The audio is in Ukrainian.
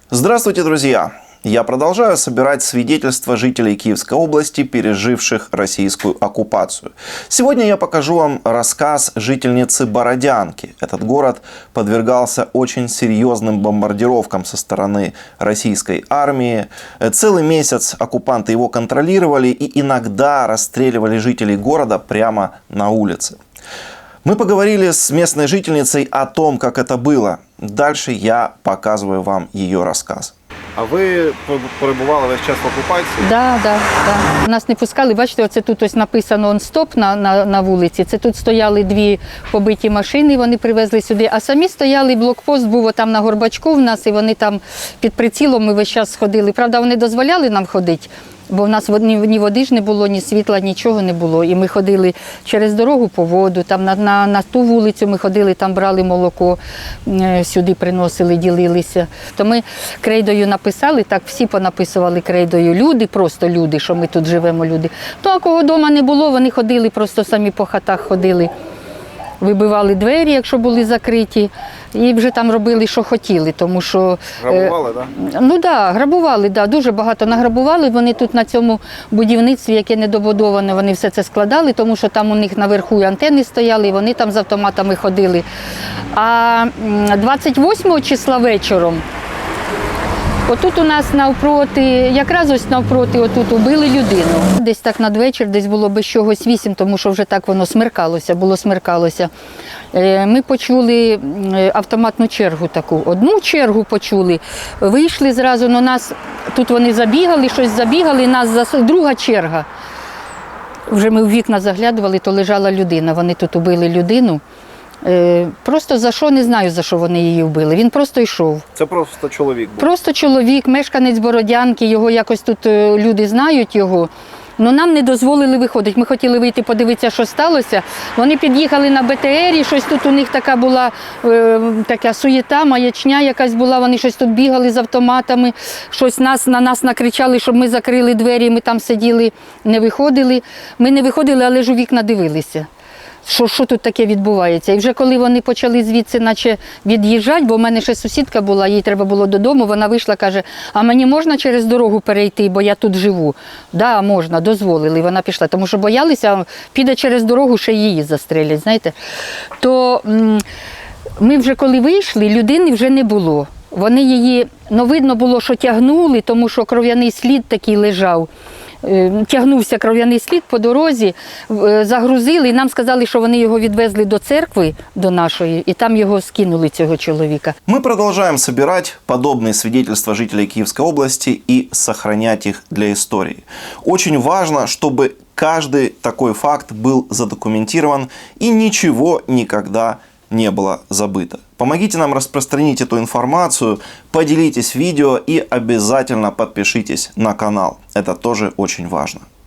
Здравствуйте, друзья! Я продолжаю собирать свидетельства жителей Киевской области, переживших российскую оккупацию. Сегодня я покажу вам рассказ жительницы Бородянки. Этот город подвергался очень серьезным бомбардировкам со стороны российской армии. Целый месяц оккупанты его контролировали и иногда расстреливали жителей города прямо на улице. Мы поговорили с местной жительницей о том, как это было. Дальше я показываю вам ее рассказ. А ви перебували весь час в окупації? Да. Нас не пускали. Бачите, оце тут ось написано «Онстоп» на вулиці. Це тут стояли дві побиті машини, вони привезли сюди. А самі стояли, блокпост був там на Горбачку в нас, і вони там під прицілом ми весь час ходили. Правда, вони дозволяли нам ходити, бо в нас ні води ж не було, ні світла, нічого не було. І ми ходили через дорогу по воду, там на ту вулицю ми ходили, там брали молоко, сюди приносили, ділилися. То ми крейдою написали, так всі понаписували крейдою. Люди, просто люди, що ми тут живемо, люди. То, а кого вдома не було, вони ходили, просто самі по хатах ходили. Вибивали двері, якщо були закриті, і вже там робили, що хотіли, тому що… Грабували, так? Ну так, грабували, дуже багато награбували. Вони тут на цьому будівництві, яке недобудоване, вони все це складали, тому що там у них наверху антени стояли, і вони там з автоматами ходили. А 28 числа вечором, отут у нас навпроти, якраз ось навпроти, отут убили людину. Десь так надвечір, десь було без чогось 8, тому що вже так воно смеркалося. Ми почули автоматну чергу таку. Одну чергу почули, вийшли зразу, на нас, тут вони забігали, нас друга черга. Вже ми в вікна заглядували, то лежала людина, вони тут убили людину. Просто за що, не знаю, за що вони її вбили. Він просто йшов. Це просто чоловік був? Просто чоловік, мешканець Бородянки, його якось тут люди знають його. Ну, нам не дозволили виходити. Ми хотіли вийти подивитися, що сталося. Вони під'їхали на БТРі, щось тут у них така була така суєта, маячня якась була. Вони щось тут бігали з автоматами, щось на нас накричали, щоб ми закрили двері, ми там сиділи, не виходили. Ми не виходили, але ж у вікна дивилися. Що тут таке відбувається. І вже коли вони почали звідси наче від'їжджати, бо в мене ще сусідка була, їй треба було додому, вона вийшла, каже, а мені можна через дорогу перейти, бо я тут живу? Да, можна, дозволили. Вона пішла, тому що боялися, піде через дорогу, ще її застрелять, знаєте. То ми вже коли вийшли, людини вже не було. Вони її, видно було, що тягнули, тому що кров'яний слід такий лежав. Тягнувся кров'яний слід по дорозі, загрузили, і нам сказали, що вони його відвезли до церкви, до нашої, і там його скинули, цього чоловіка. Мы продолжаем собирать подобные свидетельства жителей Киевской области и сохранять их для истории. Очень важно, чтобы каждый такой факт был задокументирован и ничего никогда не было забыто. Помогите нам распространить эту информацию, поделитесь видео и обязательно подпишитесь на канал. Это тоже очень важно.